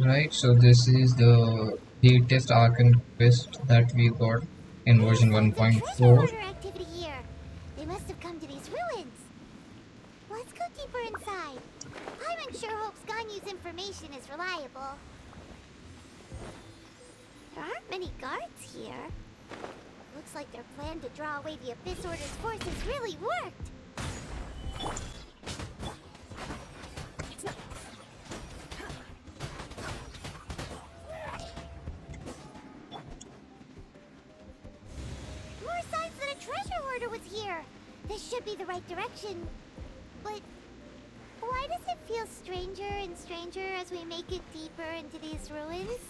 Right, so this is the latest Archon Quest that we got in There's version tons of treasure 1.4. hoarder activity here. They must have come to these ruins. Let's go deeper inside. I'm unsure Hope's Ganyu's information is reliable. There aren't many guards here. Looks like their plan to draw away the Abyss Order's forces really worked. More signs that a treasure hoarder was here. This should be the right direction. But why does it feel stranger and stranger as we make it deeper into these ruins?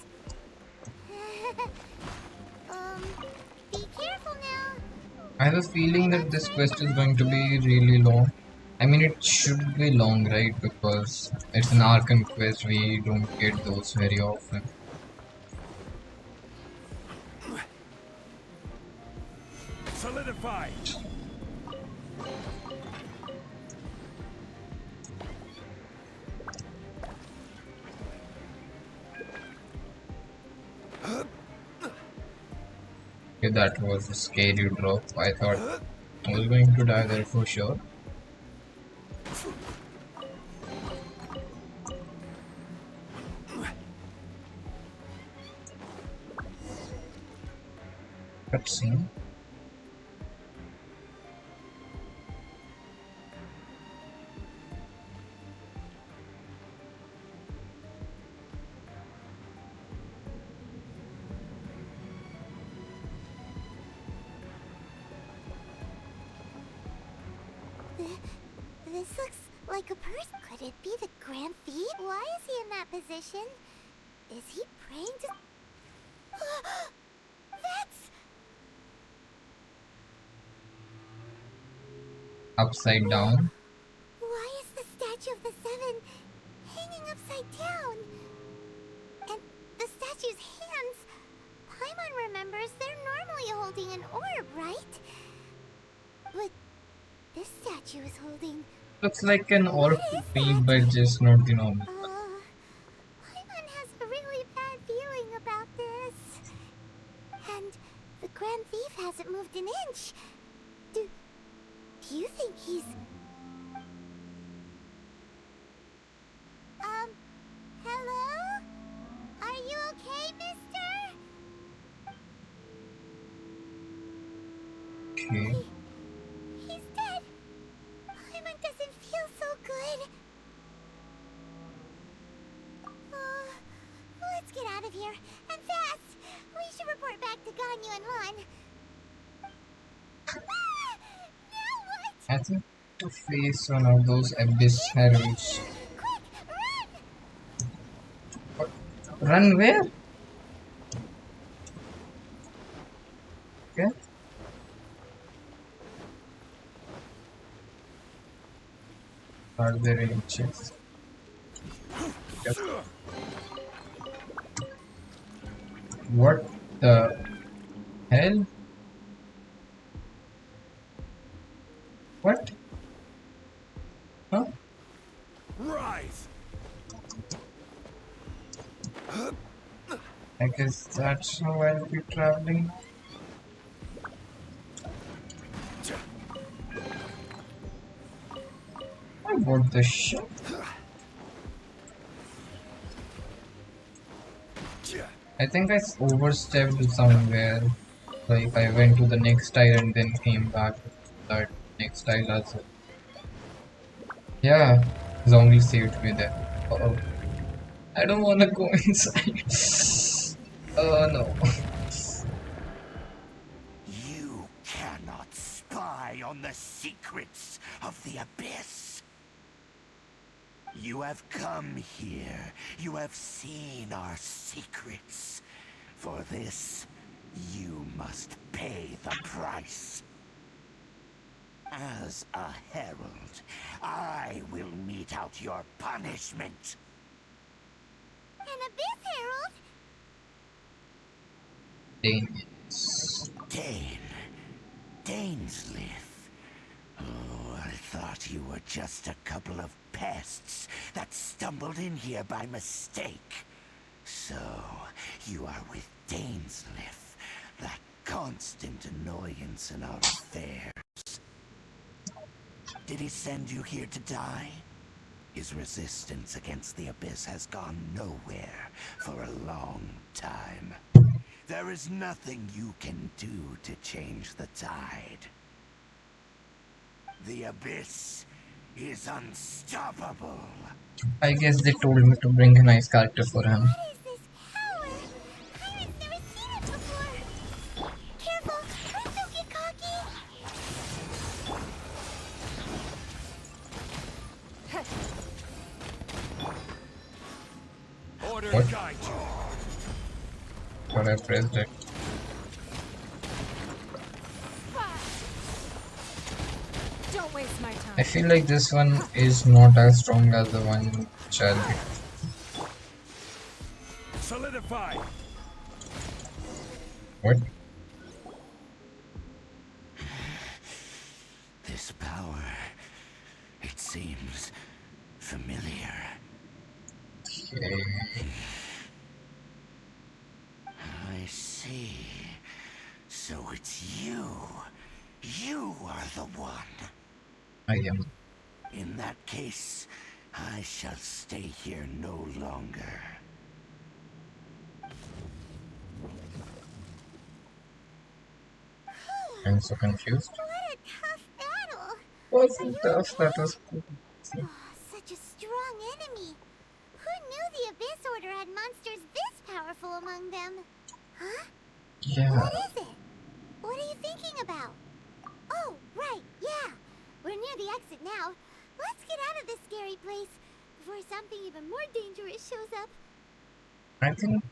Be careful now. I have a feeling that this quest is going to be really long. I mean, it should be long, right? Because it's an Archon Quest, we don't get those very often. Solidified. Okay, that was a scary drop. I thought I was going to die there for sure. Cutscene. This looks like a person. Could it be the Grand Thief? Why is he in that position? Is he praying to... That's... Upside down. Why is the Statue of the Seven hanging upside down? And the statue's hands... Paimon remembers they're normally holding an orb, right? But this statue is holding... Looks like an orb to me, but just not the normal. Paimon has a really bad feeling about this. And the Grand Thief hasn't moved an inch. Do you think he's... Hello? Are you okay, mister? Okay. He's dead. Paimon doesn't feel so good. Let's get out of here. And fast! We should report back to Ganyu and Lon. Now what? I think to face one of those abyss heralds. Quick, run! Run where? Okay. Are there any chests? Yep. What the hell? What? Huh? Rise. I guess that's how I'll be traveling. What the shit? I think I overstepped somewhere. Like I went to the next tile and then came back to that next tile as well. Yeah, zombie saved me there. Uh-oh. I don't wanna go inside. Oh no. You cannot spy on the secrets of the Abyss. You have come here. You have seen our secrets. For this, you must pay the price. As a herald, I will mete out your punishment. An Abyss Herald? Dainsleif. Oh, I thought you were just a couple of pests that stumbled in here by mistake. So, you are with Dainsliff, that constant annoyance in our affairs. Did he send you here to die? His resistance against the Abyss has gone nowhere for a long time. There is nothing you can do to change the tide. The Abyss is unstoppable. I guess they told me to bring a nice character for him. What is this power? Tyrant's never seen it before. Careful, please don't get cocky. Order What? to guide you. But I pressed it. Don't waste my time. I feel like this one is not as strong as the one which I'll be. Solidify. What? This power, it seems familiar. Okay. I see. So it's you. You are the one. I am. In that case, I shall stay here no longer. I'm so confused. What a tough battle. Wasn't tough, that was cool. Oh, such a strong enemy. Who knew the Abyss Order had monsters this powerful among them? Huh? Yeah. What is it? What are you thinking about? Oh, right, yeah. We're near the exit now. Let's get out of this scary place before something even more dangerous shows up. I think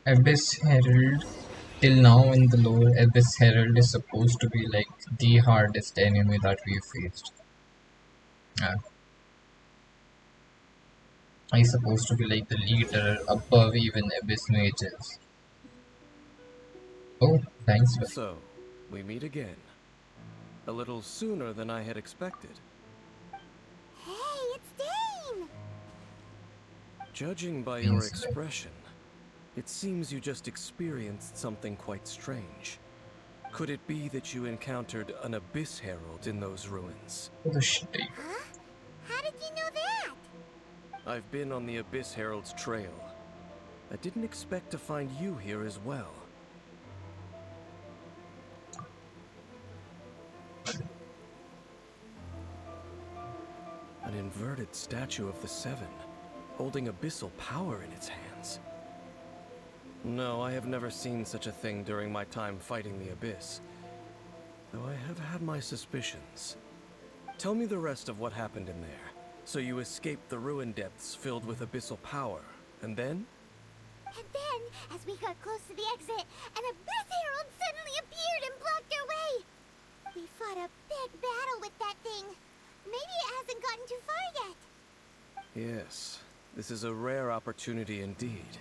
Abyss Herald, till now in the lore, Abyss Herald is supposed to be like the hardest enemy that we faced. He's supposed to be like the leader above even Abyss Mages. Oh, thanks. So, we meet again. A little sooner than I had expected. Hey, it's Dane! Judging by your expression, it seems you just experienced something quite strange. Could it be that you encountered an Abyss Herald in those ruins? Oh, shit. Huh? How did you know that? I've been on the Abyss Herald's trail. I didn't expect to find you here as well. An inverted statue of the Seven, holding abyssal power in its hands. No, I have never seen such a thing during my time fighting the Abyss, though I have had my suspicions. Tell me the rest of what happened in there. So you escaped the ruin depths filled with abyssal power, and then? And then, as we got close to the exit, an Abyss Herald suddenly appeared and blocked our way. We fought a big battle with that thing. Maybe it hasn't gotten too far yet. Yes, this is a rare opportunity indeed.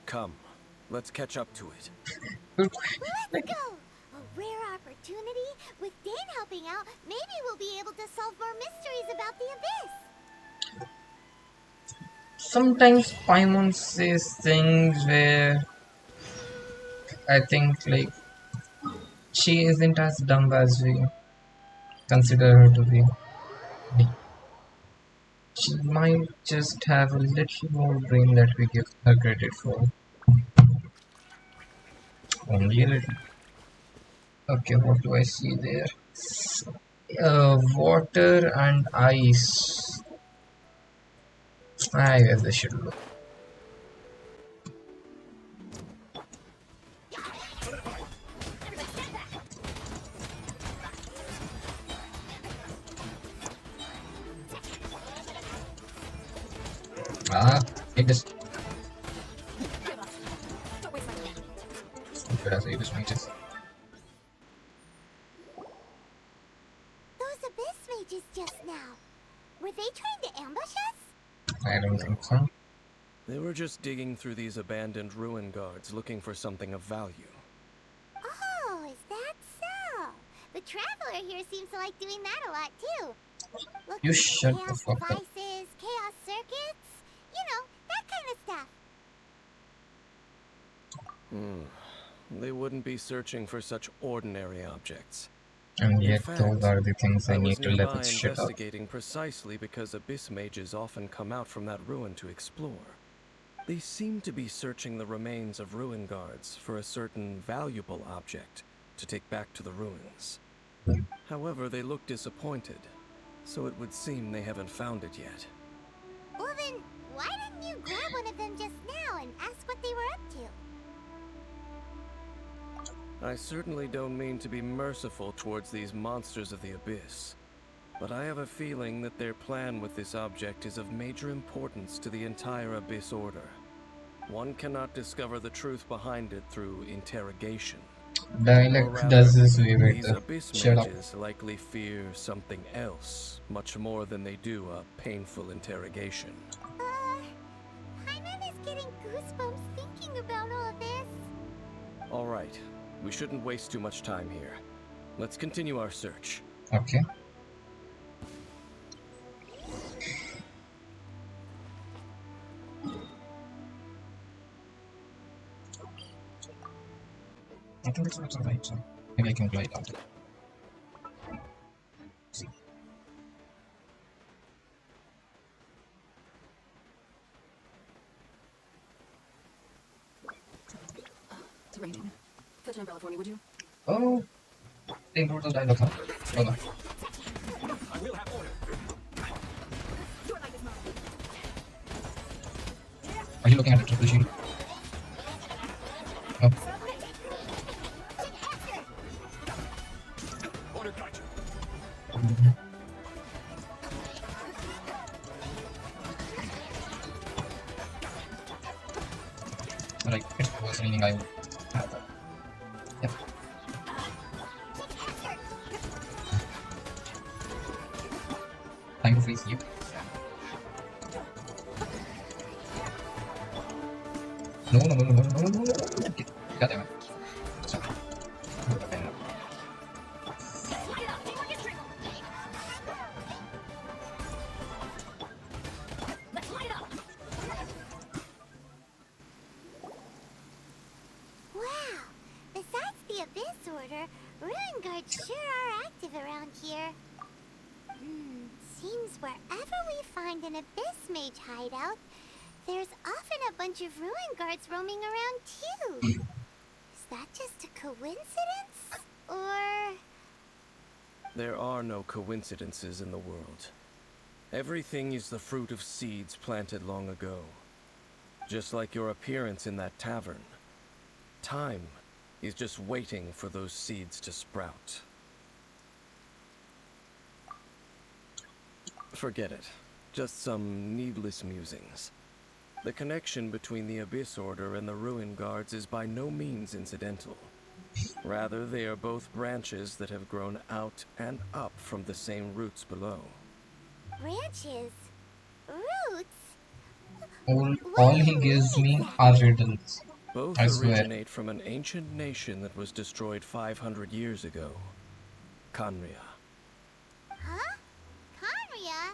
Come, let's catch up to it. Let's go! A rare opportunity? With Dane helping out, maybe we'll be able to solve more mysteries about the Abyss. Sometimes Paimon says things where I think like she isn't as dumb as we consider her to be. She might just have a little more brain that we give her credit for. Only a little. Okay, what do I see there? Water and ice. I guess I should look. It just. It just reaches. Those Abyss mages just now. Were they trying to ambush us? I don't think so. They were just digging through these abandoned ruin guards looking for something of value. Oh, is that so? The Traveler here seems to like doing that a lot too. Looking You at shut the chaos fuck up. devices, chaos circuits, you know, that kind of stuff. They wouldn't be searching for such ordinary objects. And In yet, those fact, are the things I I need was to level nearby shit up. investigating precisely because abyss mages often come out from that ruin to explore. They seem to be searching the remains of ruin guards for a certain valuable object to take back to the ruins. However, they look disappointed, so it would seem they haven't found it yet. Well then, why didn't you grab one of them just now and ask what they were up to? I certainly don't mean to be merciful towards these monsters of the abyss, but I have a feeling that their plan with this object is of major importance to the entire Abyss Order. One cannot discover the truth behind it through interrogation. Or Dialect rather, does this way these better. Abyss Shut up. mages likely fear something else, much more than they do a painful interrogation. Paimon is getting goosebumps thinking about all this. All right, we shouldn't waste too much time here. Let's continue our search. Okay. I think this looks alright, so maybe I can play it out. See. It's raining. Fetch an umbrella for me, would you? Oh! They improved the dialogue, huh? Oh no. I will have order. Do it like this, Mom. Are you looking at the triple shield? Oh. Order got you. Like, it was raining, I would have that. Yep. Time to face you. No. Okay. God damn it. Sorry. Wow! Besides the Abyss Order, Ruin Guards sure are active around here. Seems wherever we find an Abyss Mage hideout, there's often a bunch of Ruin Guards roaming around too. Is that just a coincidence? Or... There are no coincidences in the world. Everything is the fruit of seeds planted long ago. Just like your appearance in that tavern. Time is just waiting for those seeds to sprout. Forget it. Just some needless musings. The connection between the Abyss Order and the Ruin Guards is by no means incidental. Rather, they are both branches that have grown out and up from the same roots below. branches? Roots? All he gives me are riddles. Both I swear. originate from an ancient nation that was destroyed 500 years ago. Khaenri'ah. Huh? Khaenri'ah?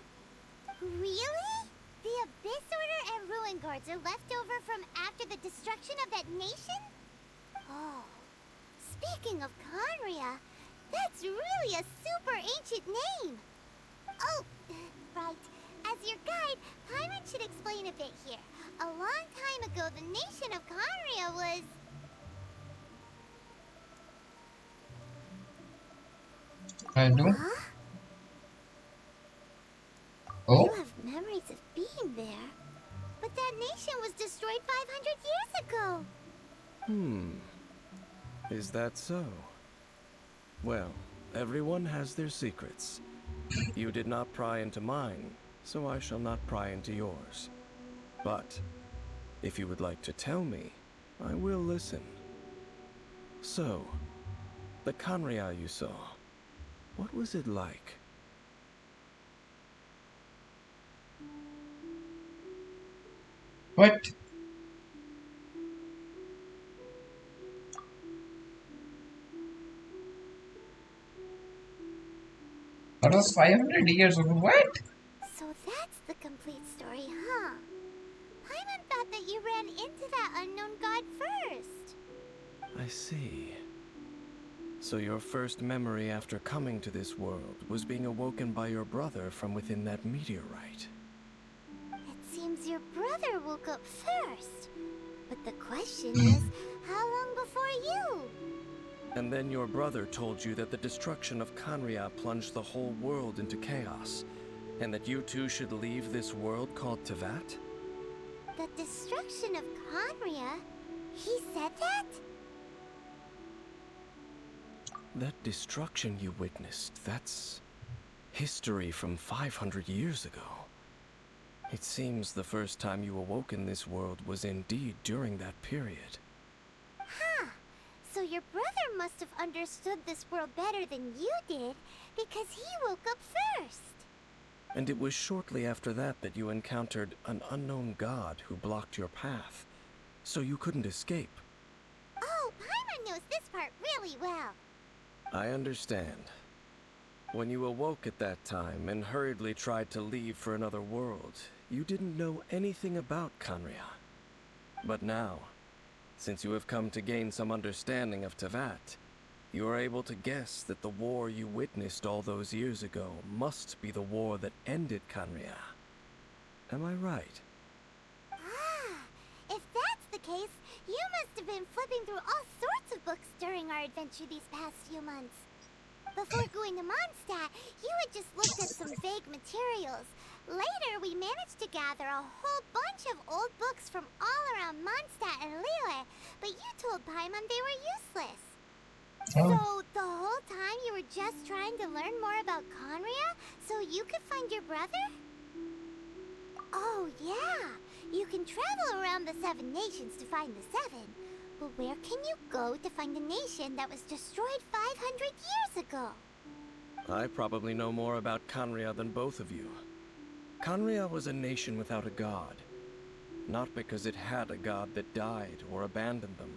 Really? The Abyss Order and Ruin Guards are left over from after the destruction of that nation? Oh. Speaking of Khaenri'ah, that's really a super ancient name. Oh, right. As your guide, Tyrant should explain a bit here. A long time ago, the nation of Khaenri'ah was... I do. Huh? Oh? You have memories of being there. But that nation was destroyed 500 years ago. Is that so? Well, everyone has their secrets. You did not pry into mine, so I shall not pry into yours. But, if you would like to tell me, I will listen. So, the Khaenri'ah you saw, what was it like? What? That was 500 years ago. What? So that's the complete story, huh? Paimon thought that you ran into that unknown god first. I see. So your first memory after coming to this world was being awoken by your brother from within that meteorite. It seems your brother woke up first. But the question is, how long before you? And then your brother told you that the destruction of Canria plunged the whole world into chaos, and that you two should leave this world called Tevat? The destruction of Conria? He said that? That destruction you witnessed, that's history from 500 years ago. It seems the first time you awoke in this world was indeed during that period. Huh. So your brother must have understood this world better than you did, because he woke up first. And it was shortly after that that you encountered an unknown god who blocked your path, so you couldn't escape. Oh, Paimon knows this part really well. I understand. When you awoke at that time and hurriedly tried to leave for another world, you didn't know anything about Canria. But now, since you have come to gain some understanding of Tevat, you are able to guess that the war you witnessed all those years ago must be the war that ended Canria. Am I right? Ah, if that's the case, you must have been flipping through all sorts of books during our adventure these past few months. Before going to Mondstadt, you had just looked at some vague materials. Later, we managed to gather a whole bunch of old books from all around Mondstadt and Liyue, but you told Paimon they were useless. Oh, So, the whole time you were just trying to learn more about Conria so you could find your brother? Oh, yeah. You can travel around the 7 nations to find the 7. But where can you go to find a nation that was destroyed 500 years ago? I probably know more about Canria than both of you. Canria was a nation without a god. Not because it had a god that died or abandoned them,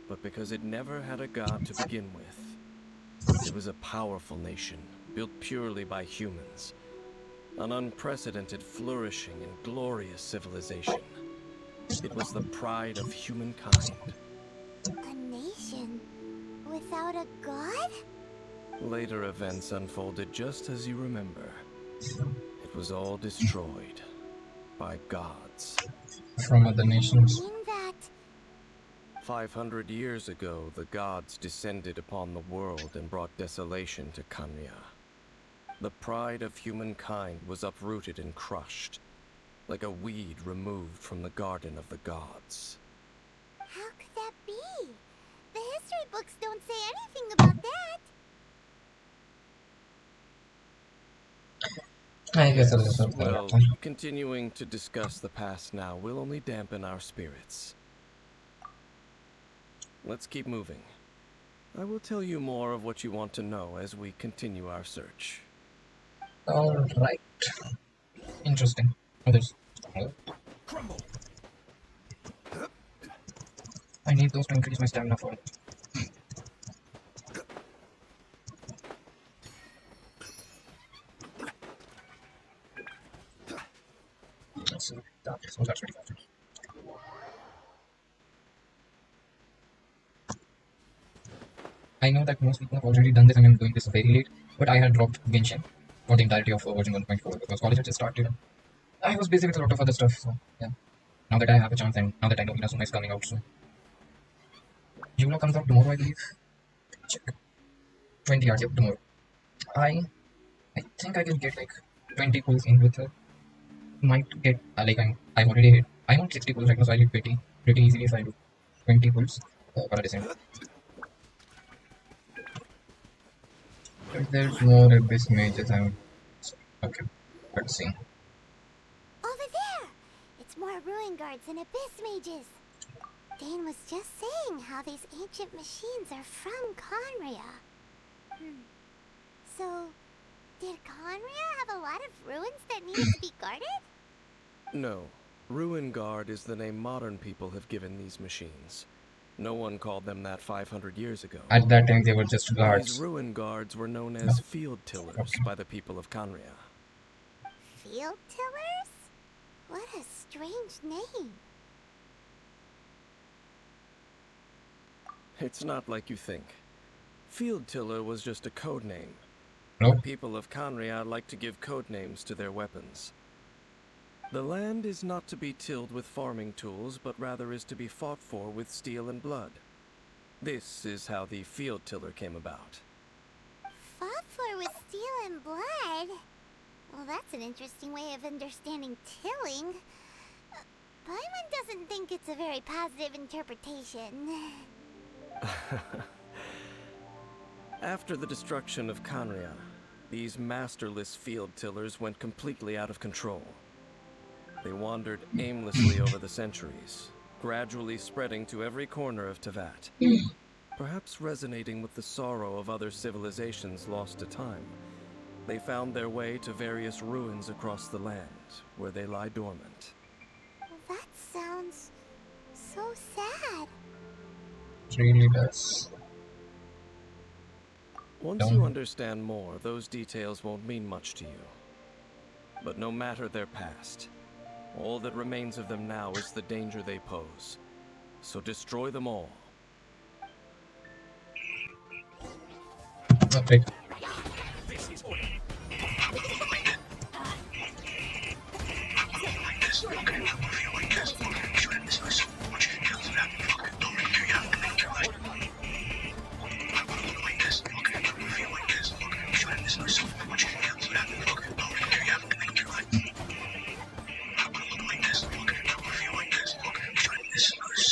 but because it never had a god to begin with. It was a powerful nation, built purely by humans. An unprecedented, flourishing, and glorious civilization. It was the pride of humankind. A nation without a god? Later events unfolded just as you remember. It was all destroyed by gods. from other nations. Mean that 500 years ago, the gods descended upon the world and brought desolation to Canria. The pride of humankind was uprooted and crushed, like a weed removed from the garden of the gods. how could that be? The history books don't say anything about that. I guess I'll just Well, continuing to discuss the past now will only dampen our spirits. Let's keep moving. I will tell you more of what you want to know as we continue our search. Alright. Interesting. Oh, there's... oh, Crumble. I need those to increase my stamina for it. Let's see. So that's pretty fast. I know that most people have already done this and I'm doing this very late, but I had dropped Genshin for the entirety of version 1.4 because college had just started. I was busy with a lot of other stuff, so yeah. Now that I have a chance and now that I know Inazuma is coming out soon. Yula comes out tomorrow, I believe. Check. 20 hours, yep, tomorrow. I think I can get like 20 pulls in with her. Might get like I've already hit. I'm on 60 pulls right now, so I hit pretty easily if I do 20 pulls. But at the same time. If there's more abyss mages, I'm okay. Let's see. Over there! It's more ruin guards and abyss mages. Dane was just saying how these ancient machines are from Conria. So, did Conria have a lot of ruins that needed to be guarded? No. Ruin Guard is the name modern people have given these machines. No one called them that 500 years ago. At that time, they were just These guards. ruin guards were known as field tillers by the people of Canria. Field tillers? What a strange name. It's not like you think. Field Tiller was just a code name. No. The people of Canria like to give code names to their weapons. The land is not to be tilled with farming tools, but rather is to be fought for with steel and blood. This is how the Field Tiller came about. Fought for with steel and blood? Well, that's an interesting way of understanding tilling. Paimon doesn't think it's a very positive interpretation. After the destruction of Canria, these masterless field tillers went completely out of control. They wandered aimlessly over the centuries, gradually spreading to every corner of Teyvat. Perhaps resonating with the sorrow of other civilizations lost to time, they found their way to various ruins across the land, where they lie dormant. That sounds so sad. It really does. Once you understand more, those details won't mean much to you. But no matter their past, all that remains of them now is the danger they pose. So destroy them all. Okay. This is order.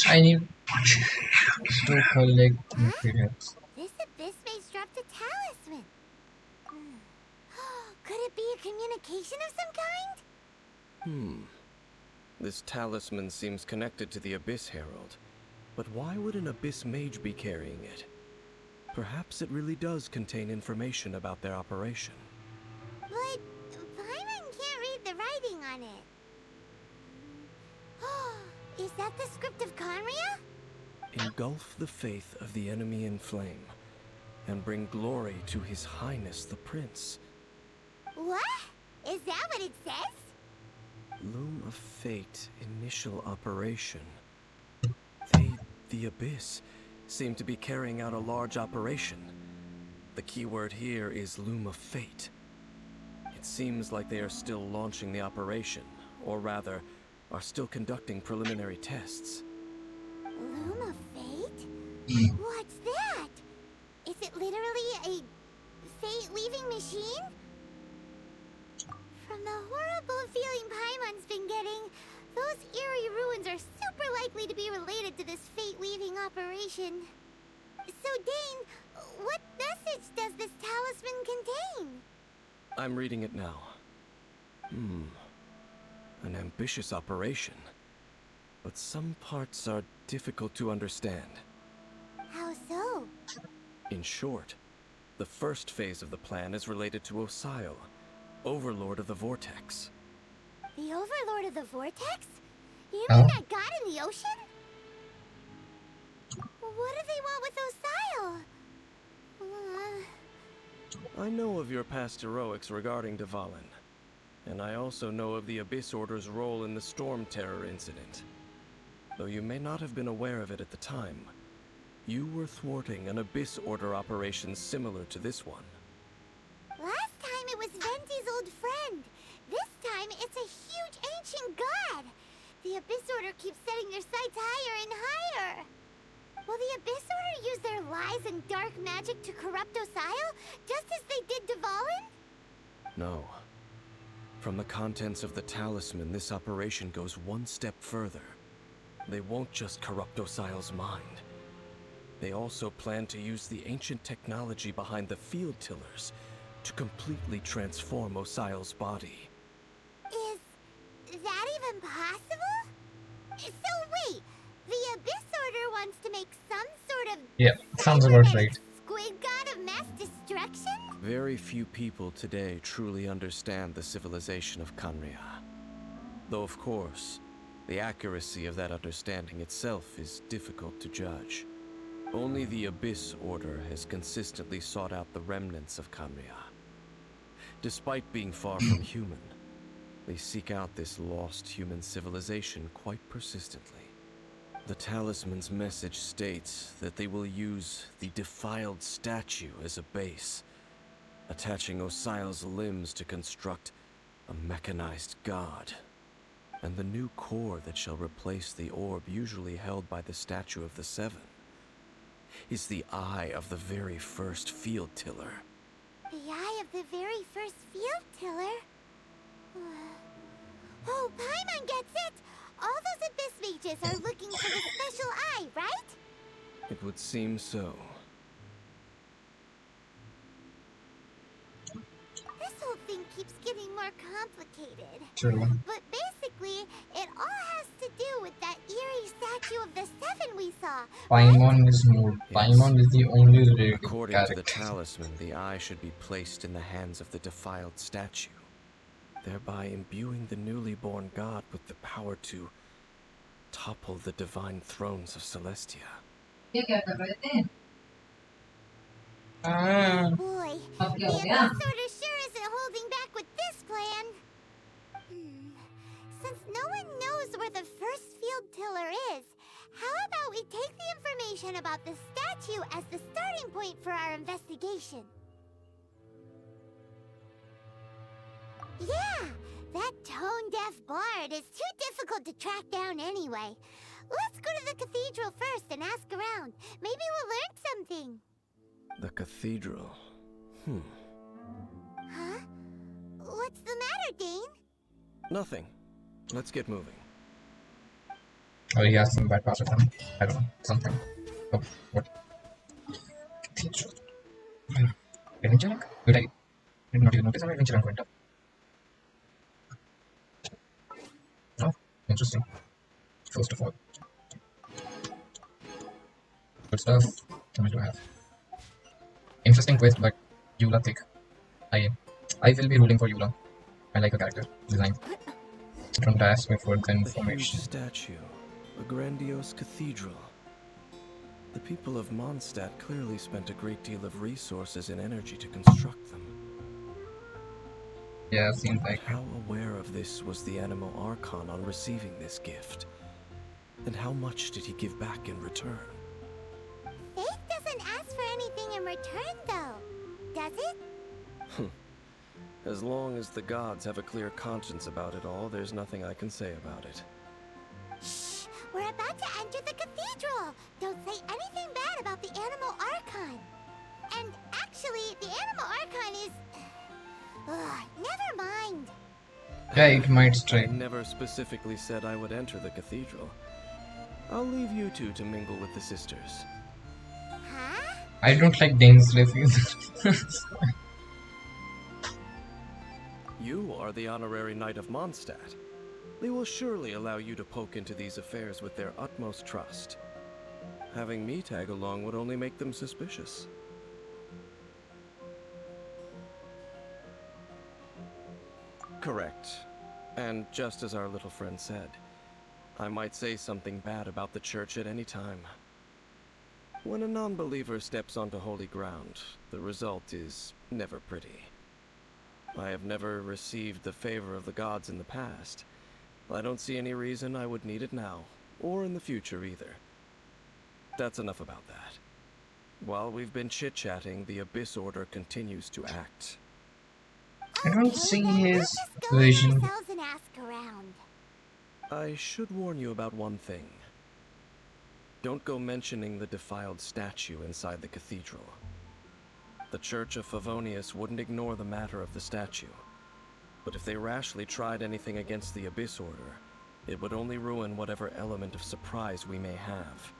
I need to collect materials. This abyss base dropped a talisman. Could it be a communication of some kind? This talisman seems connected to the Abyss Herald. But why would an Abyss Mage be carrying it? Perhaps it really does contain information about their operation. But Paimon can't read the writing on it. Is that the script of Conria? Engulf the faith of the enemy in flame, and bring glory to His Highness the Prince. What? Is that what it says? Loom of Fate, initial operation. They, the Abyss, seem to be carrying out a large operation. The keyword here is Loom of Fate. It seems like they are still launching the operation, or rather, are still conducting preliminary tests. Loom of Fate? What's that? Is it literally a fate-weaving machine? From the horrible feeling Paimon's been getting, those eerie ruins are super likely to be related to this fate-weaving operation. So, Dane, what message does this talisman contain? I'm reading it now. An ambitious operation. But some parts are difficult to understand. How so? In short, the first phase of the plan is related to Osial, Overlord of the Vortex. The Overlord of the Vortex? You Oh. mean that god in the ocean? What do they want with Osial? I know of your past heroics regarding Dvalin, and I also know of the Abyss Order's role in the Storm Terror incident. Though you may not have been aware of it at the time, you were thwarting an Abyss Order operation similar to this one. Last time it was Venti's old friend. This time it's a huge ancient god. The Abyss Order keeps setting their sights higher and higher. Will the Abyss Order use their lies and dark magic to corrupt Osial, just as they did Dvalin? No. From the contents of the talisman, this operation goes one step further. They won't just corrupt Osial's mind. They also plan to use the ancient technology behind the field tillers to completely transform Osial's body. Is that even possible? So wait, the Abyss Order wants to make some sort of Yeah, sounds about right. squid god of mass destruction? Very few people today truly understand the civilization of Canria. Though of course, the accuracy of that understanding itself is difficult to judge. Only the Abyss Order has consistently sought out the remnants of Canria. Despite being far from human, they seek out this lost human civilization quite persistently. The talisman's message states that they will use the defiled statue as a base, attaching Osial's limbs to construct a mechanized god. And the new core that shall replace the orb usually held by the statue of the Seven is the eye of the very first field tiller. The eye of the very first field tiller? Oh, Paimon gets it! All those Abyss mages are looking for the special eye, right? It would seem so. This whole thing keeps getting more complicated. True. But basically, it all has to do with that eerie statue of the Seven we saw. Paimon is mood. Paimon is the only related According character. to the talisman, the eye should be placed in the hands of the defiled statue, thereby imbuing the newly born god with the power to topple the divine thrones of Celestia. Boy, the Abyss Order sure isn't holding back with this plan. Since no one knows where the first field tiller is, how about we take the information about the statue as the starting point for our investigation? Yeah, that tone-deaf bard is too difficult to track down anyway. Let's go to the cathedral first and ask around. Maybe we'll learn something. The cathedral. Huh? What's the matter, Dane? Nothing. Let's get moving. Or he has some bad password from I don't know. Something. Oh, what? Cathedral. Adventure rank? Did I did not even notice how adventure rank went up? Oh, interesting. First of all. Good stuff. How much do I have? Interesting quest, but Eula thick. I will be rooting for Eula. I like her character design. Don't ask me for the The huge information. statue, a grandiose cathedral. The people of Mondstadt clearly spent a great deal of resources and energy to construct them. Yeah, seems like How aware of this was the Animal Archon on receiving this gift? And how much did he give back in return? Faith doesn't ask for anything in return, though. Does it? As long as the gods have a clear conscience about it all, there's nothing I can say about it. Shh! We're about to enter the cathedral! Don't say anything bad about the Animal Archon! And actually, the Animal Archon is... never mind. yeah, it might I stray. never specifically said I would enter the cathedral. I'll leave you two to mingle with the sisters. Huh? I don't like Dane's refuse. You are the honorary knight of Mondstadt. They will surely allow you to poke into these affairs with their utmost trust. Having me tag along would only make them suspicious. Correct. And just as our little friend said, I might say something bad about the church at any time. When a non-believer steps onto holy ground, the result is never pretty. I have never received the favor of the gods in the past. I don't see any reason I would need it now, or in the future either. That's enough about that. While we've been chit-chatting, the Abyss Order continues to act. I don't Okay, see then we'll his just go vision. ourselves and ask around. I should warn you about one thing. Don't go mentioning the defiled statue inside the cathedral. The Church of Favonius wouldn't ignore the matter of the statue. But if they rashly tried anything against the Abyss Order, it would only ruin whatever element of surprise we may have.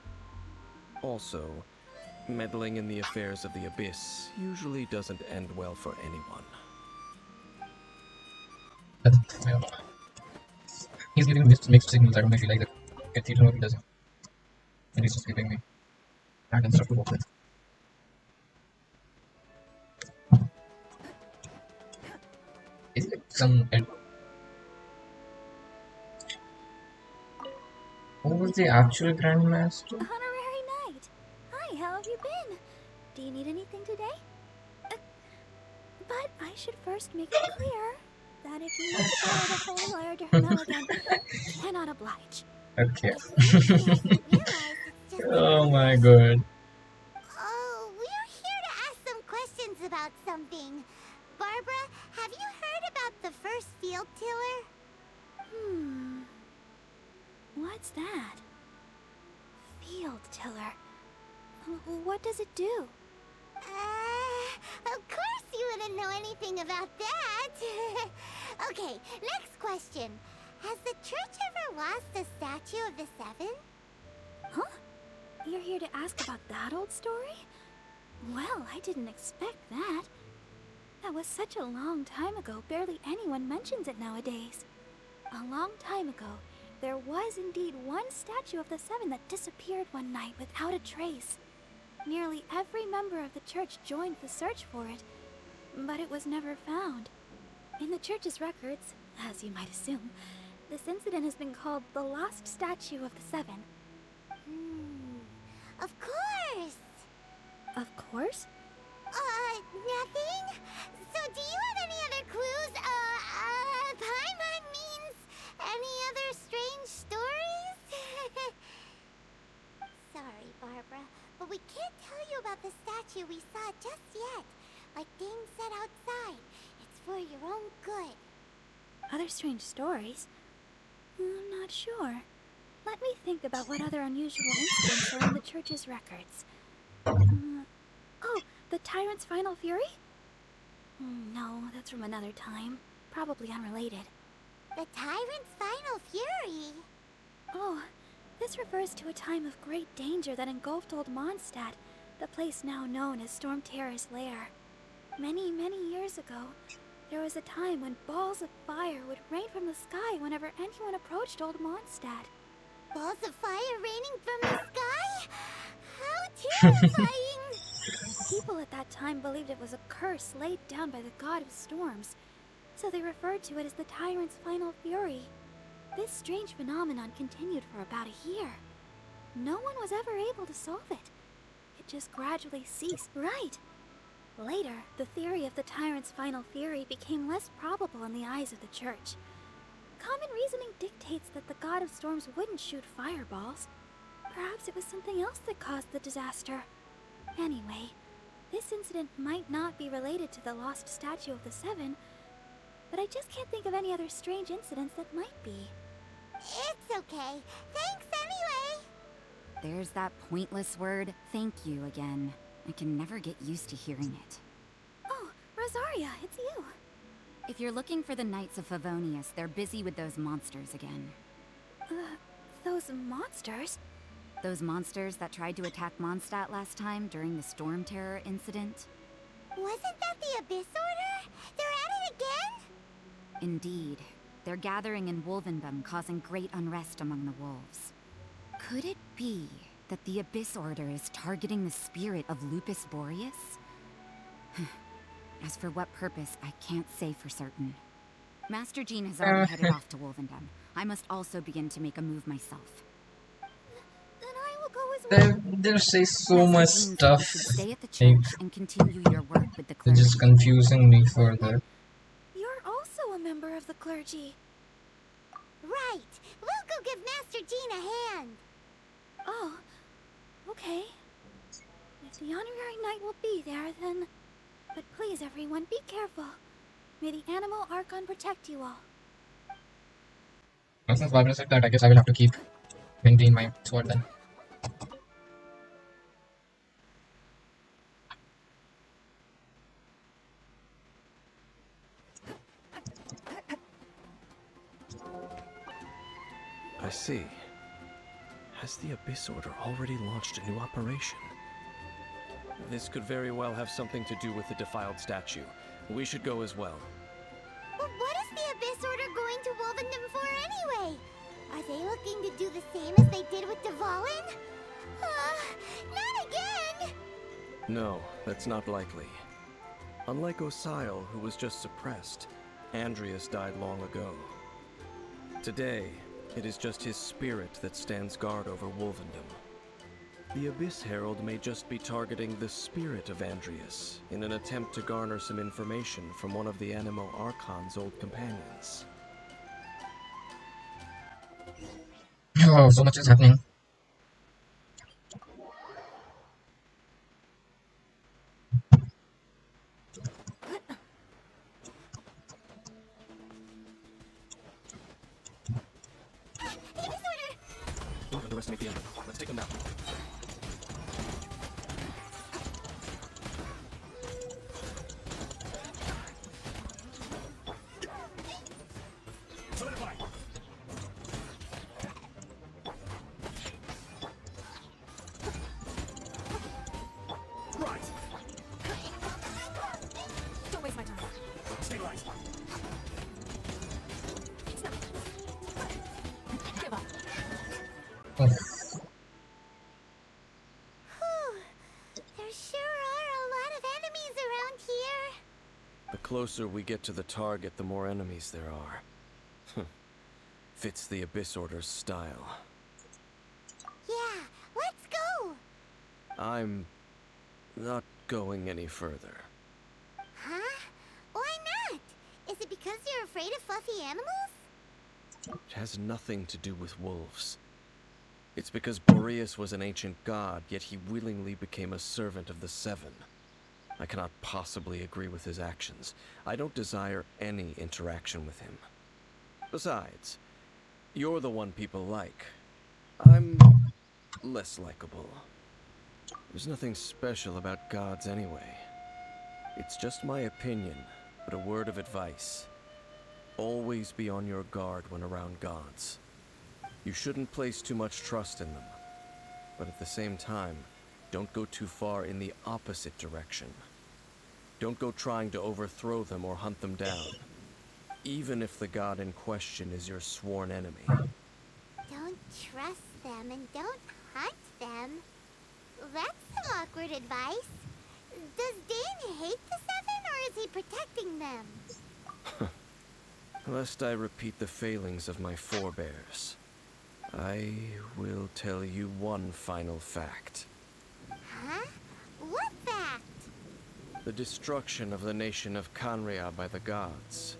Also, meddling in the affairs of the Abyss usually doesn't end well for anyone. I don't know. He's giving mixed signals. I don't know if he likes the cathedral or he doesn't. And he's just giving me random stuff to work with. Is it some who was the actual Grandmaster? Honorary Knight. Hi, how have you been? Do you need anything today? But I should first make it clear that if you need to borrow the holy wire to Hermel again, cannot oblige. Okay. It's weird because I realize it's just an Oh my illusion. god. Oh, we're here to ask some questions about something. Barbara, have you heard about the first field tiller? What's that? Field tiller. What does it do? Of course you wouldn't know anything about that. Okay, next question. Has the church ever lost a statue of the Seven? Huh? You're here to ask about that old story? Well, I didn't expect that. That was such a long time ago, barely anyone mentions it nowadays. A long time ago, there was indeed one statue of the Seven that disappeared one night without a trace. Nearly every member of the church joined the search for it, but it was never found. In the church's records, as you might assume, this incident has been called the Lost Statue of the Seven. Of course. Of course? Nothing? So do you have any other clues? Paimon means any other strange stories? Sorry, Barbara, but we can't tell you about the statue we saw just yet. Like Dane said outside, it's for your own good. Other strange stories? I'm not sure. Let me think about what other unusual incidents are in the church's records. Oh, the Tyrant's final fury? No, that's from another time. Probably unrelated. The Tyrant's final fury? Oh, this refers to a time of great danger that engulfed Old Mondstadt, the place now known as Storm Terror's lair. Many, many years ago, there was a time when balls of fire would rain from the sky whenever anyone approached Old Mondstadt. Balls of fire raining from the sky? How terrifying! People at that time believed it was a curse laid down by the god of storms, so they referred to it as the Tyrant's final fury. This strange phenomenon continued for about a year. No one was ever able to solve it. It just gradually ceased. Right! Later, the theory of the Tyrant's final fury became less probable in the eyes of the church. Common reasoning dictates that the god of storms wouldn't shoot fireballs. Perhaps it was something else that caused the disaster. Anyway, this incident might not be related to the lost statue of the Seven, but I just can't think of any other strange incidents that might be. It's okay. Thanks anyway. There's that pointless word, thank you, again. I can never get used to hearing it. Oh, Rosaria, it's you. If you're looking for the Knights of Favonius, they're busy with those monsters again. Those monsters? Those monsters that tried to attack Mondstadt last time during the Storm Terror incident? Wasn't that the Abyss Order? They're at it again? Indeed. They're gathering in Wolvendom, causing great unrest among the wolves. Could it be that the Abyss Order is targeting the spirit of Lupus Boreas? As for what purpose, I can't say for certain. Master Jean has already headed off to Wolvendom. I must also begin to make a move myself. Then I will go as well. They say so Master much Jean said stuff. you should stay at the church and continue your work with the They're clergy. just confusing me further. You're also a member of the clergy. Right. We'll go give Master Jean a hand. Oh, okay. If the honorary knight will be there, then... But please, everyone, be careful. May the animal Archon protect you all. Now, since Barbara said that, I guess I will have to keep maintain my sword then. I see. Has the Abyss Order already launched a new operation? This could very well have something to do with the defiled statue. We should go as well. But what is the Abyss Order going to Wolvendom for anyway? Are they looking to do the same as they did with Dvalin? Not again! No, that's not likely. Unlike Osile, who was just suppressed, Andreas died long ago. Today, it is just his spirit that stands guard over Wolvendom. The Abyss Herald may just be targeting the spirit of Andreas in an attempt to garner some information from one of the Animo Archon's old companions. Oh, so much is happening. Don't underestimate the enemy. Let's take them down. Solidify. Right. Don't waste my time. Stabilize. Give up. Oh, Whew. There sure are a lot of enemies around here. The closer we get to the target, the more enemies there are. Fits the Abyss Order's style. Yeah, let's go. I'm not going any further. Huh? Why not? Is it because you're afraid of fluffy animals? It has nothing to do with wolves. It's because Boreas was an ancient god, yet he willingly became a servant of the Seven. I cannot possibly agree with his actions. I don't desire any interaction with him. Besides, you're the one people like. I'm less likable. There's nothing special about gods anyway. It's just my opinion, but a word of advice. Always be on your guard when around gods. You shouldn't place too much trust in them. But at the same time, don't go too far in the opposite direction. Don't go trying to overthrow them or hunt them down, even if the god in question is your sworn enemy. Don't trust them and don't hunt them. That's some awkward advice. Does Dane hate the Seven or is he protecting them? Lest I repeat the failings of my forebears, I will tell you one final fact. Huh? What fact? The destruction of the nation of Canria by the gods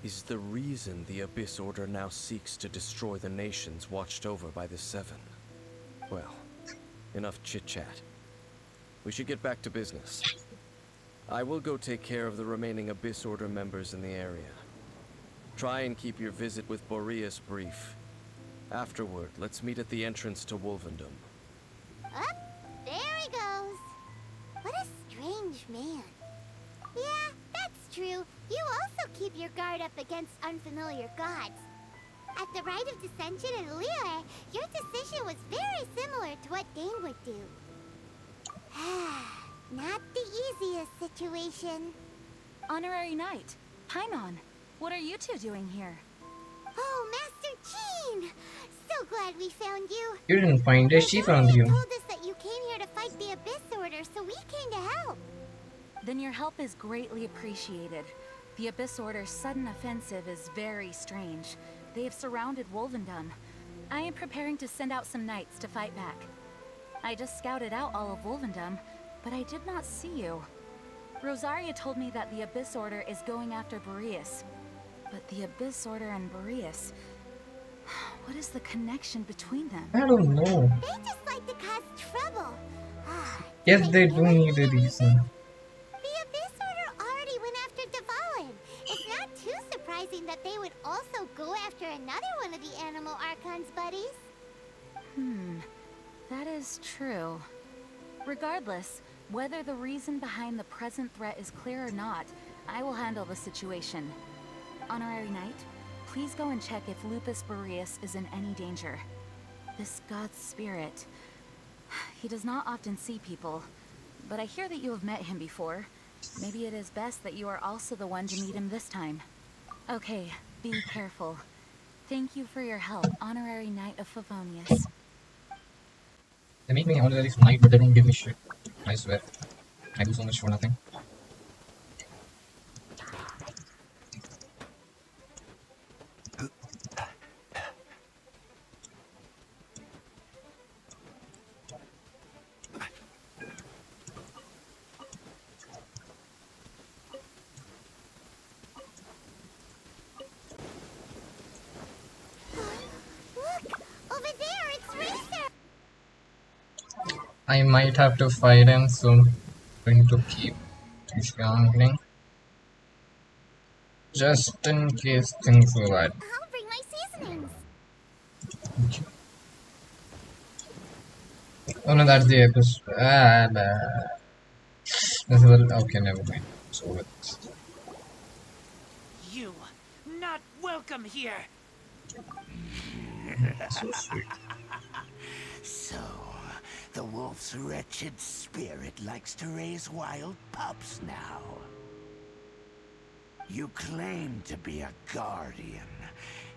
is the reason the Abyss Order now seeks to destroy the nations watched over by the Seven. Well, enough chit-chat. We should get back to business. I will go take care of the remaining Abyss Order members in the area. Try and keep your visit with Boreas brief. Afterward, let's meet at the entrance to Wolvendom. Up, there he goes. What a strange man. Yeah, that's true. You also keep your guard up against unfamiliar gods. At the Rite of Dissension in Liyue, your decision was very similar to what Dane would do. Not the easiest situation. Honorary Knight, Paimon, what are you two doing here? Oh, Master Jean! So glad we found you. you didn't find it, she found Rosaria you. told us that you came here to fight the Abyss Order, so we came to help. Then your help is greatly appreciated. The Abyss Order's sudden offensive is very strange. They have surrounded Wolvendom. I am preparing to send out some knights to fight back. I just scouted out all of Wolvendom, but I did not see you. Rosaria told me that the Abyss Order is going after Boreas. But the Abyss Order and Boreas... What is the connection between them? I don't know. They just like to cause trouble. Yes, Do they feel do like need a doing reason. anything? The Abyss Order already went after Dvalin. It's not too surprising that they would also go after another one of the Animal Archon's buddies. That is true. Regardless, whether the reason behind the present threat is clear or not, I will handle the situation. Honorary Knight, please go and check if Lupus Boreas is in any danger. This god's spirit... He does not often see people, but I hear that you have met him before. Maybe it is best that you are also the one to meet him this time. Okay, be careful. Thank you for your help, Honorary Knight of Favonius. They make me honorary knight, but they don't give me shit. I swear. I do so much for nothing. Look! Over there! I might have to fight him, so I'm going to keep shuffling just in case things go bad. I'll bring my seasonings. Oh no, that's the episode. This is okay, never mind. So it's You, not welcome here. so sweet. So, the wolf's wretched spirit likes to raise wild pups now. You claim to be a guardian,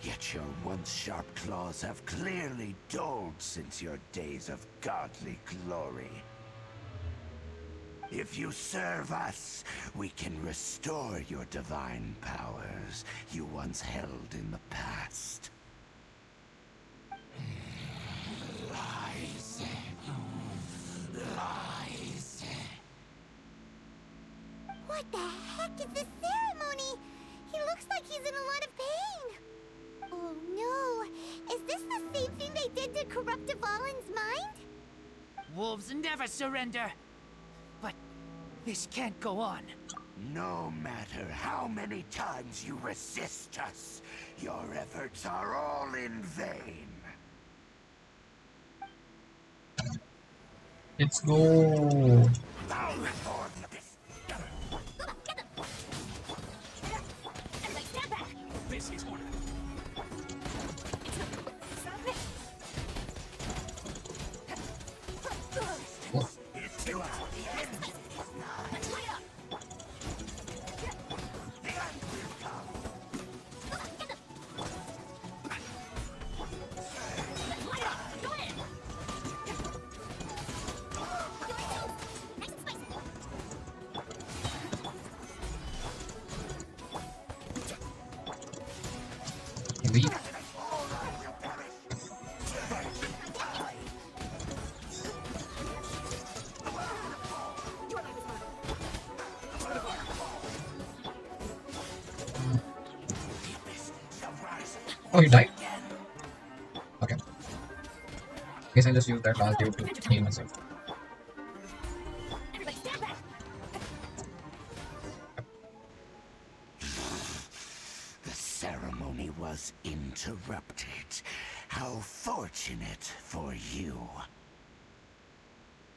yet your once sharp claws have clearly dulled since your days of godly glory. If you serve us, we can restore your divine powers you once held in the past. Lies. Lies. What the heck is this ceremony? He looks like he's in a lot of pain. Oh no, is this the same thing they did to corrupt Dvalin's mind? Wolves never surrender. But this can't go on. No matter how many times you resist us, your efforts are all in vain. Let's go. Now reform this. This is order. Oh, It's too loud. we Oh, you died? Okay. Guess I'll just use that last dude to heal myself. The ceremony was interrupted. How fortunate for you.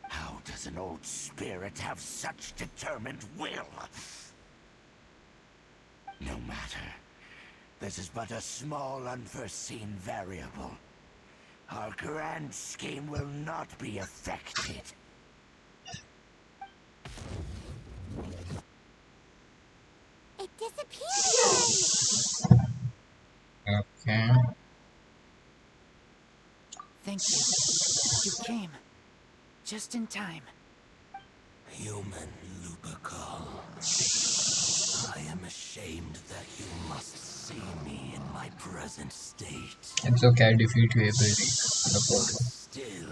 How does an old spirit have such determined will? No matter. This is but a small unforeseen variable. Our grand scheme will not be affected. It disappeared again. Okay. Thank you. You came. Just in time. Human Lupercal. I am ashamed that you must see me in my present state. It's okay, I defeat you every week. The portal. Still,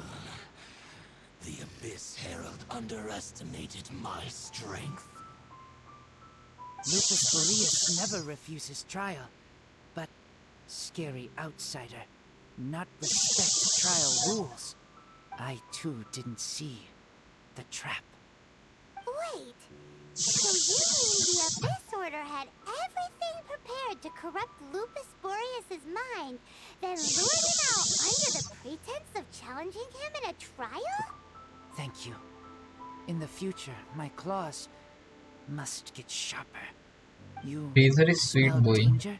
the Abyss Herald underestimated my strength. Lupus Boreas never refuses trial. But scary outsider, not respect trial rules. I too didn't see the trap. Wait, so you mean the Abyss Order had everything prepared to corrupt Lupus Boreas' mind, then lure him out under the pretense of challenging him in a trial? Thank you. In the future, my claws must get sharper. You Razor is sweet smelled boy. danger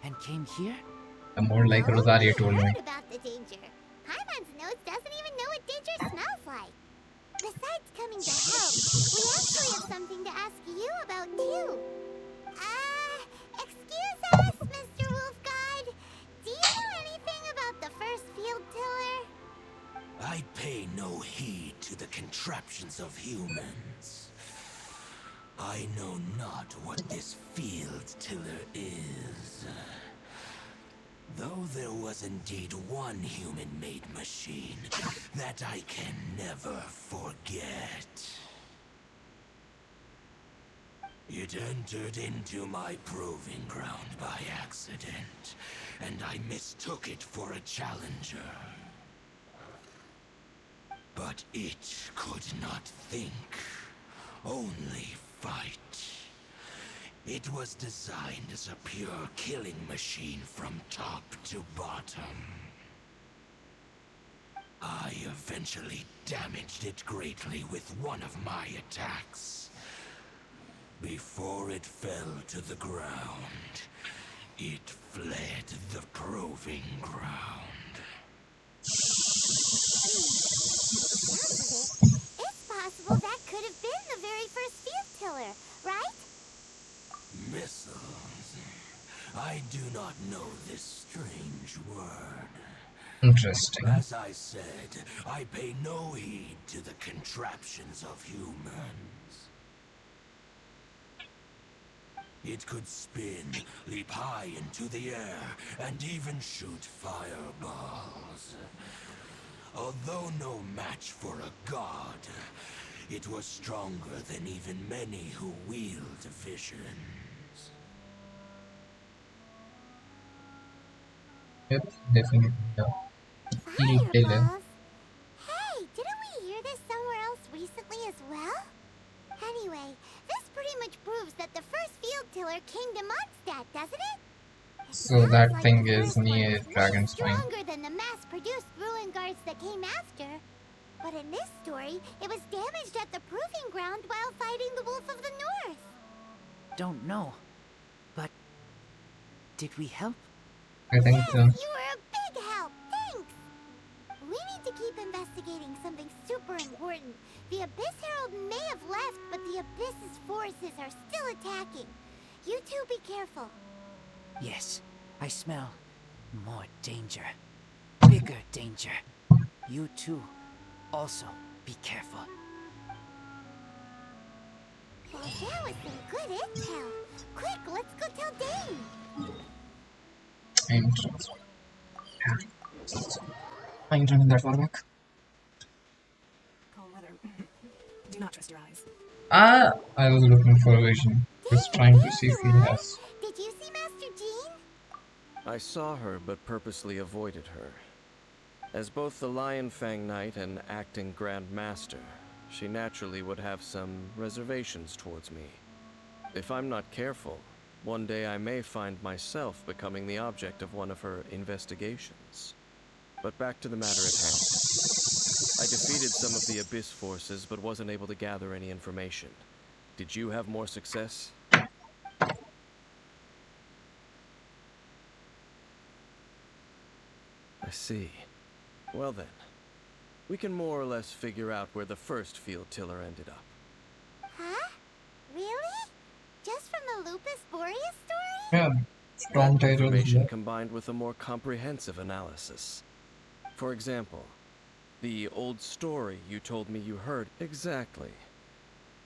and came here? The more like Oh, Rosario we told me. heard about the danger. Paimon's nose doesn't even know what danger smells like. Besides coming to help, we actually have something to ask you about too. Excuse us, Mr. Wolf God. Do you know anything about the first field tiller? I pay no heed to the contraptions of humans. I know not what this field tiller is. Though there was indeed one human-made machine that I can never forget. It entered into my proving ground by accident, and I mistook it for a challenger. But it could not think, only fight. It was designed as a pure killing machine from top to bottom. I eventually damaged it greatly with one of my attacks. Before it fell to the ground, it fled the proving ground. It's possible that could have been the very first field tiller, right? Missiles. I do not know this strange word. Interesting. As I said, I pay no heed to the contraptions of humans. It could spin, leap high into the air, and even shoot fireballs. Although no match for a god, it was stronger than even many who wield visions. Yep, definitely. Yeah. Field tiller. Fireballs? Hey, didn't we hear this somewhere else recently as well? Anyway, this pretty much proves that the first field tiller came to Mondstadt, doesn't it? So Sounds that like thing the is first one near was way Dragon's Spine. stronger than the mass-produced ruin guards that came after. But in this story, it was damaged at the proving ground while fighting the Wolf of the North. Don't know. But did we help? I think Yes, so. you were a big help. Thanks. We need to keep investigating something super important. The Abyss Herald may have left, but the Abyss's forces are still attacking. You two be careful. Yes, I smell more danger. Bigger danger. You too. Also, be careful. Well, that was some good intel. Quick, let's go tell Dane. Interesting. I ain't running that far back. Calm weather. Do not trust your eyes. I was looking for a vision. Just trying to see if he has. Did you see Master Jean? I saw her, but purposely avoided her. As both the Lion Fang Knight and acting Grand Master, she naturally would have some reservations towards me. If I'm not careful, one day I may find myself becoming the object of one of her investigations. But back to the matter at hand. I defeated some of the Abyss forces, but wasn't able to gather any information. Did you have more success? I see. Well then, we can more or less figure out where the first field tiller ended up. Huh? Really? Just from the Lupus Boreas story? Yeah, strong title. Information combined with a more comprehensive analysis. For example, the old story you told me you heard. Exactly.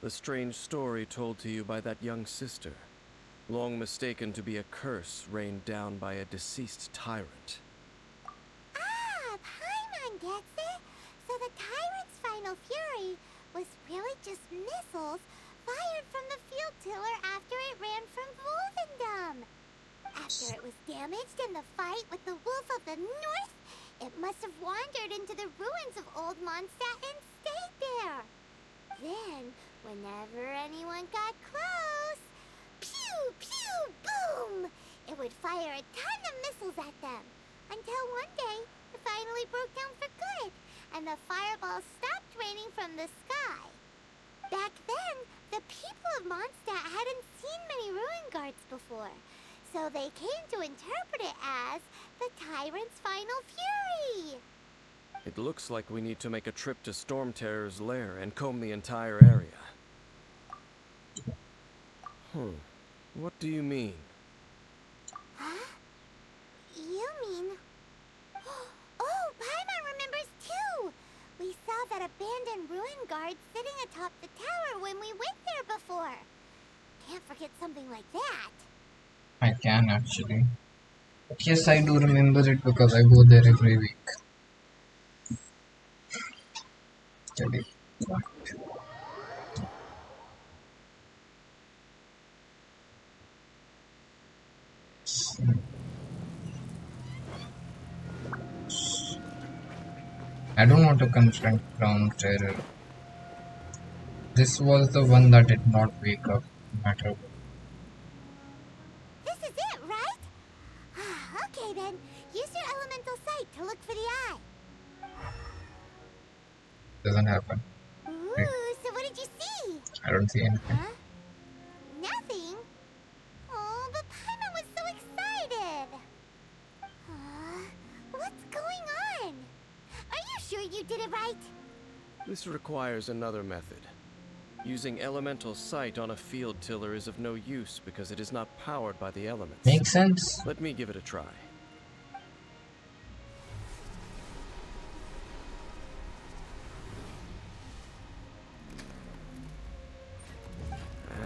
The strange story told to you by that young sister, long mistaken to be a curse rained down by a deceased tyrant. Ah, Paimon gets it. So the Tyrant's final fury was really just missiles fired from the field tiller after it ran from Wolvendom. After it was damaged in the fight with the Wolf of the North, it must have wandered into the ruins of Old Mondstadt and stayed there. Then, whenever anyone got close, pew, pew, boom, it would fire a ton of missiles at them. Until one day, it finally broke down for good, and the fireballs stopped raining from the sky. Back then, the people of Mondstadt hadn't seen many ruin guards before, so they came to interpret it as the Tyrant's final fury. It looks like we need to make a trip to Storm Terror's lair and comb the entire area. What do you mean? Huh? You mean... Oh, Paimon remembers too! We saw that abandoned ruin guard sitting atop the tower when we went there before. Can't forget something like that. I can actually. But yes, I do remember it because I go there every week. Okay. I don't want to confront ground terror. This was the one that did not wake up, no matter what. This is it, right? Okay then, use your elemental sight to look for the eye. Doesn't happen. Right? Ooh, so what did you see? I don't see anything. Huh? Nothing? Oh, but Paimon was so excited. What's going on? Are you sure you did it right? This requires another method. Using elemental sight on a field tiller is of no use because it is not powered by the elements. Makes sense. Let me give it a try.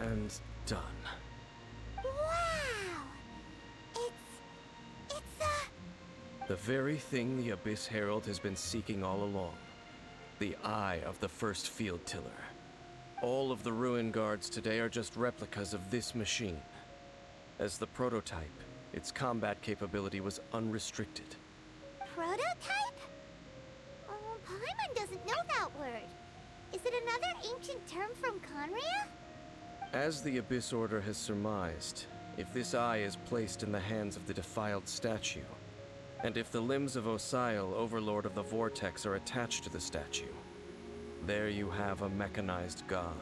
And done. Wow! It's The very thing the Abyss Herald has been seeking all along. The eye of the first field tiller. All of the ruin guards today are just replicas of this machine. As the prototype, its combat capability was unrestricted. prototype? Oh, Paimon doesn't know that word. Is it another ancient term from Conria? As the Abyss Order has surmised, if this eye is placed in the hands of the defiled statue, and if the limbs of Osial, Overlord of the Vortex, are attached to the statue, there you have a mechanized god.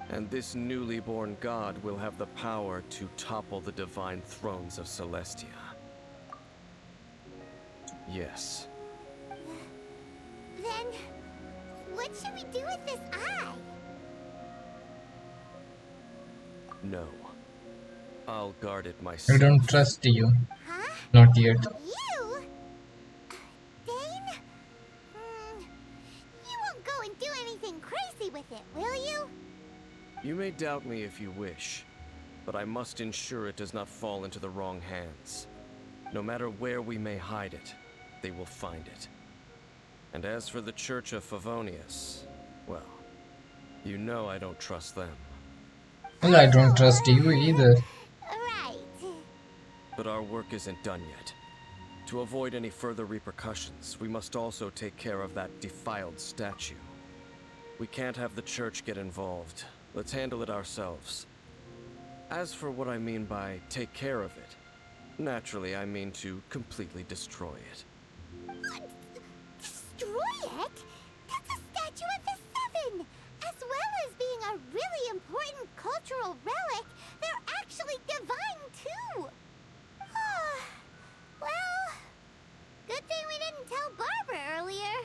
And this newly born god will have the power to topple the divine thrones of Celestia. Yes. Then, what should we do with this eye? No. I'll guard it I myself. don't trust you. Huh? Not yet. You? Dane? You won't go and do anything crazy with it, will you? You may doubt me if you wish, but I must ensure it does not fall into the wrong hands. No matter where we may hide it, they will find it. And as for the Church of Favonius, well, you know I don't trust them. Well, I don't trust you either. Right. But our work isn't done yet. To avoid any further repercussions, we must also take care of that defiled statue. We can't have the church get involved. Let's handle it ourselves. As for what I mean by take care of it, naturally I mean to completely destroy it. What? Destroy it? That's a statue of the Seven! As well as being a really important cultural relic, they're actually divine too! Well, good thing we didn't tell Barbara earlier.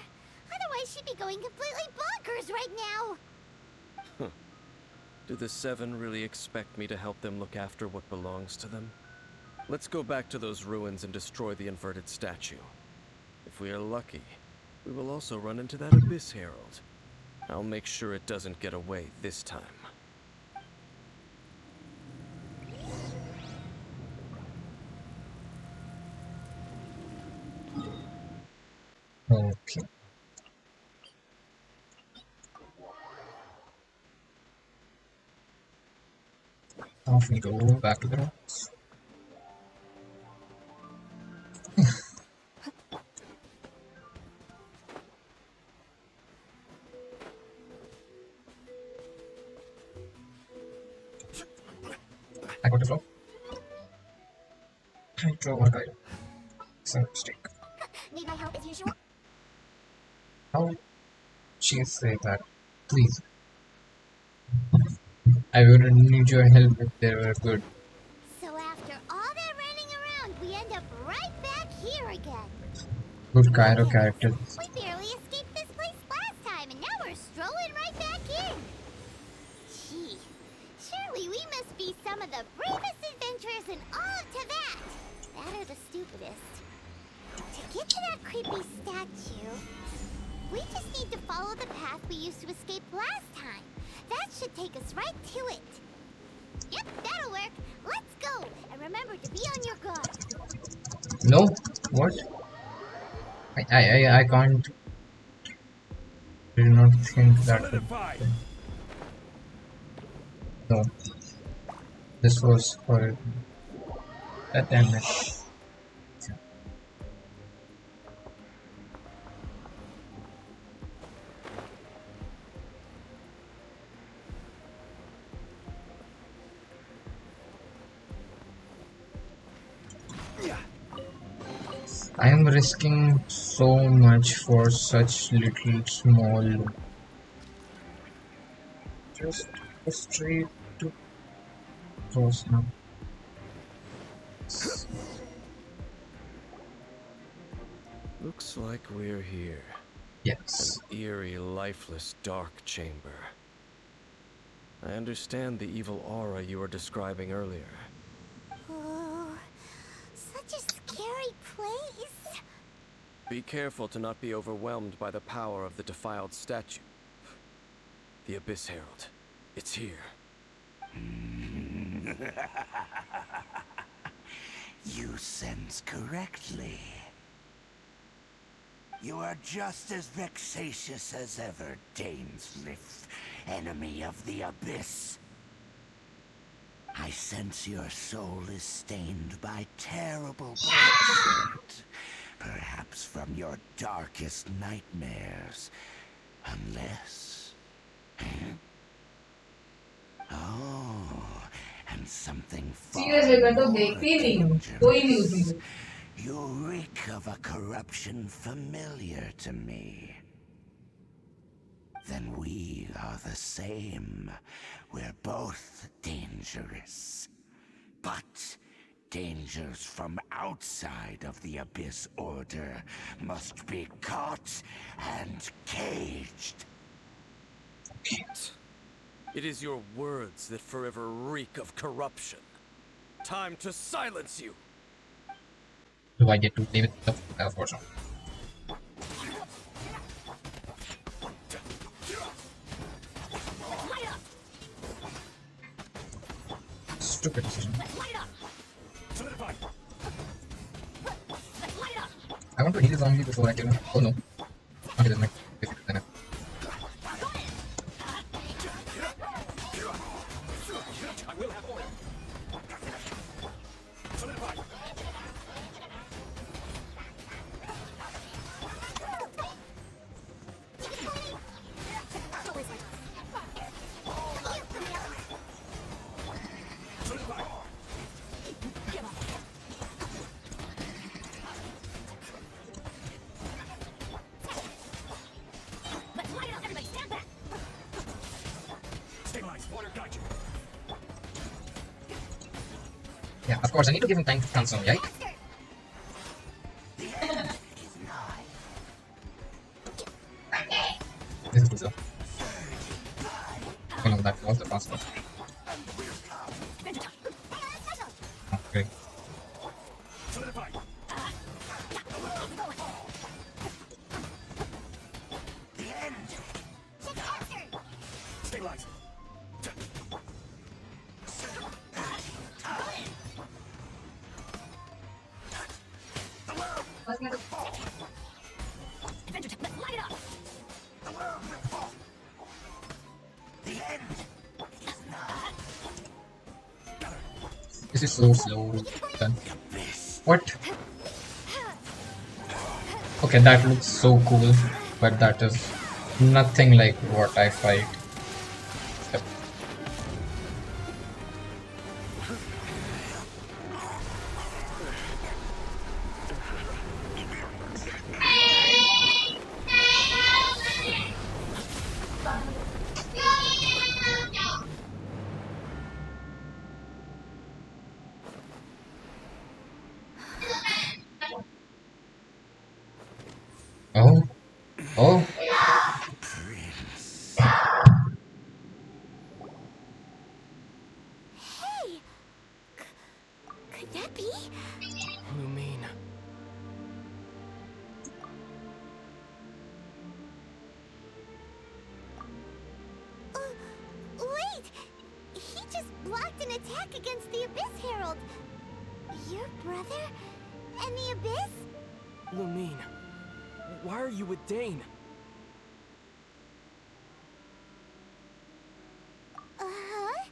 Otherwise she'd be going completely bonkers right now! Do the Seven really expect me to help them look after what belongs to them? Let's go back to those ruins and destroy the inverted statue. If we are lucky, we will also run into that Abyss Herald. I'll make sure it doesn't get away this time. Okay. Off we go back to the rocks. I got the flow. Hydro or guide. It's a mistake. Need my help as usual? How did she say that? Please. I wouldn't need your help if they were good. So after all that running around, we end up right back here again. Good Cairo characters. We barely escaped this place last time, and now we're strolling right back in. Gee, surely we must be some of the bravest adventurers in all of Teyvat. That or the stupidest. To get to that creepy statue, we just need to follow the path we used to escape last time. That should take us right to it. Yep, that'll work. Let's go, and remember to be on your guard. No? What? I can't. Did not think that would. Solidified. No. This was for. Damn it. I am risking so much for such little small. Just go straight to cross now. Looks like we're here. An Yes. eerie, lifeless, dark chamber. I understand the evil aura you were describing earlier. Oh, such a scary place. Be careful to not be overwhelmed by the power of the defiled statue. The Abyss Herald. It's here. You sense correctly. You are just as vexatious as ever, Dainsleif, enemy of the Abyss. I sense your soul is stained by terrible bloodshed, perhaps from your darkest nightmares, unless... Oh, and something far more dangerous. You reek of a corruption familiar to me. Then we are the same. We're both dangerous. But dangers from outside of the Abyss Order must be caught and caged. It is your words that forever reek of corruption. Time to silence you! Do I get to play with the of course not. Stupid decision. I want to heal the zombie before I kill him. Oh no. Okay, that's my difficult enough. I will have order. Solidify. Yeah, of course, I need to give him time to consume, right? This is good stuff. Oh no, that was the fast one. Oh, great. Stabilize. This is so slow. Done. What? Okay, that looks so cool, but that is nothing like what I fight. Yep. Oh, oh, Hey! Could that be? Lumine. Wait! He just blocked an attack against the Abyss Herald. Your brother and the Abyss? Lumine. Why are you with Dane? Uh-huh.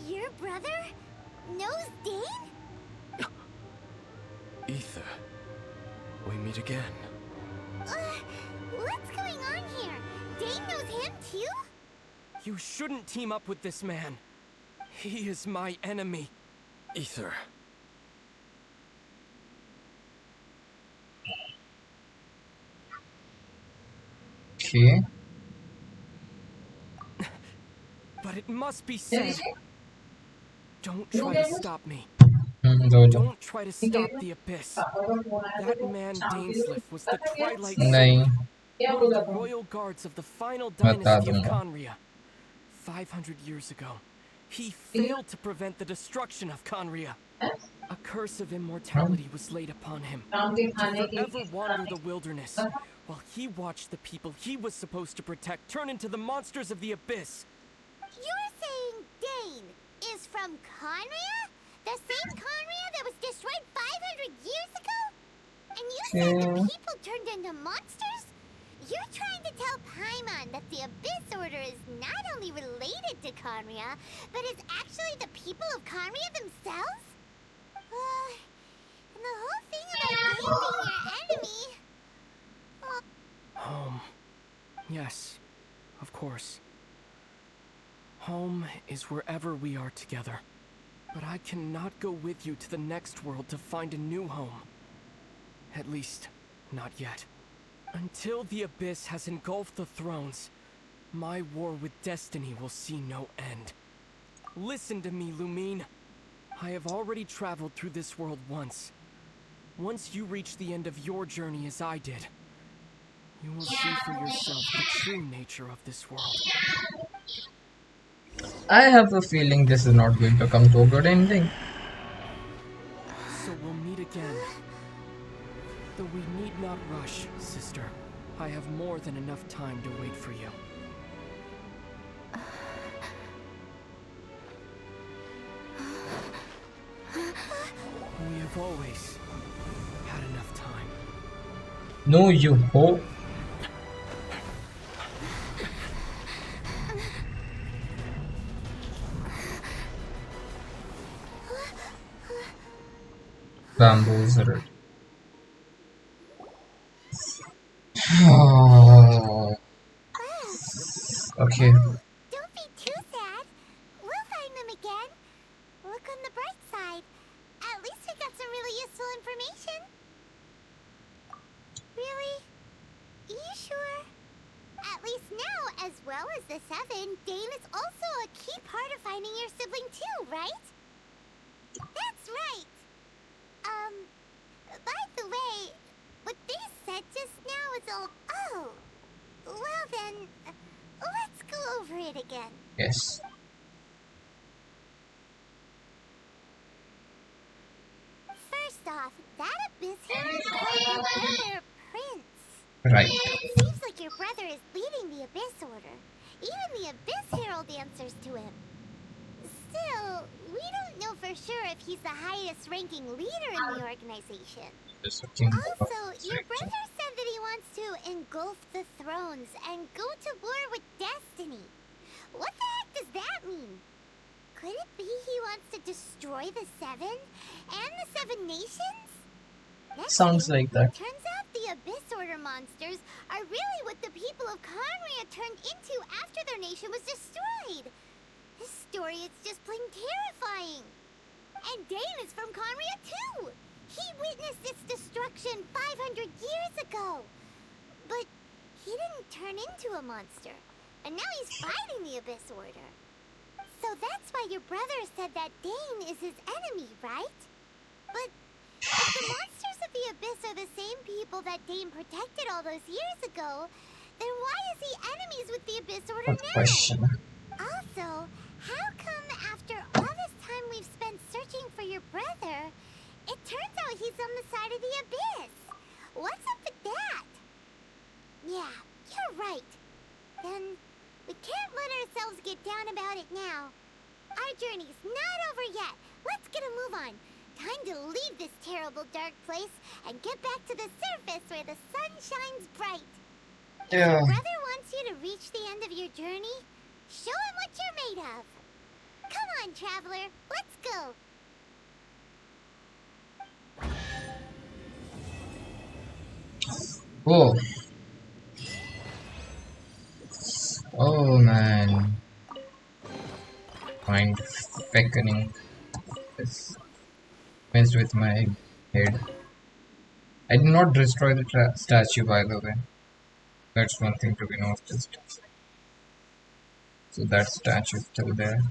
Your brother knows Dane? Ether. We meet again. What's going on here? Dane knows him too? You shouldn't team up with this man. He is my enemy. Ether. Okay. But it must be said. Don't try to stop me. Don't try to stop the Abyss. That man Dainsleif was the Twilight नहीं Sword, one of the royal guards of the final बता dynasty of दूंगा. Conria. 500 years ago, he failed to prevent the destruction of Conria. A curse of immortality was laid upon him, to forever wander the wilderness, while he watched the people he was supposed to protect turn into the monsters of the Abyss. You're saying Dane is from Conria? The same Conria that was destroyed 500 years ago? And you said the people turned into monsters? You're trying to tell Paimon that the Abyss Order is not only related to Conria, but is actually the people of Conria themselves? And the whole thing about Dane being your enemy... Home. Yes, of course. Home is wherever we are together. But I cannot go with you to the next world to find a new home. At least, not yet. Until the Abyss has engulfed the thrones, my war with destiny will see no end. Listen to me, Lumine. I have already traveled through this world once. Once you reach the end of your journey as I did, you will see for yourself the true nature of this world. I have a feeling this is not going to come to a good ending. So we'll meet again. Though we need not rush, sister. I have more than enough time to wait for you. We have always had enough time. No, you ho. Bamboozled. Okay. Don't be too sad. We'll find them again. Look on the bright side. At least we got some really useful information. Really? You sure? At least now, as well as the Seven, Dane is also a key part of finding your sibling too, right? That's right. By the way, what they said just now is all... Oh! Well then, let's go over it again. Yes. First off, that Abyss Herald called your brother Prince. Right. It seems like your brother is leading the Abyss Order. Even the Abyss Herald answers to him. Still, we don't know for sure if he's the highest ranking leader in the organization. Also, your brother said that he wants to engulf the thrones and go to war with destiny. What the heck does that mean? Could it be he wants to destroy the Seven and the Seven Nations? Sounds like that. Turns out the Abyss Order monsters are really what the people of Conria turned into after their nation was destroyed. This story is just plain terrifying. And Dane is from Conria too. He witnessed its destruction 500 years ago. But he didn't turn into a monster. And now he's fighting the Abyss Order. So that's why your brother said that Dane is his enemy, right? But if the monsters of the Abyss are the same people that Dane protected all those years ago, then why is he enemies with the Abyss Order Good now? question. Also, how come after all this time we've spent searching for your brother, it turns out he's on the side of the Abyss? What's up with that? Yeah, you're right. Then we can't let ourselves get down about it now. Our journey's not over yet. Let's get a move on. Time to leave this terrible dark place and get back to the surface where the sun shines bright. If your brother wants you to reach the end of your journey, show him what you're made of. Come on, traveler. Let's go. Oh. Oh man. Mind beckoning is messed with my head. I did not destroy the statue, by the way. That's one thing to be noticed. So that statue is still there.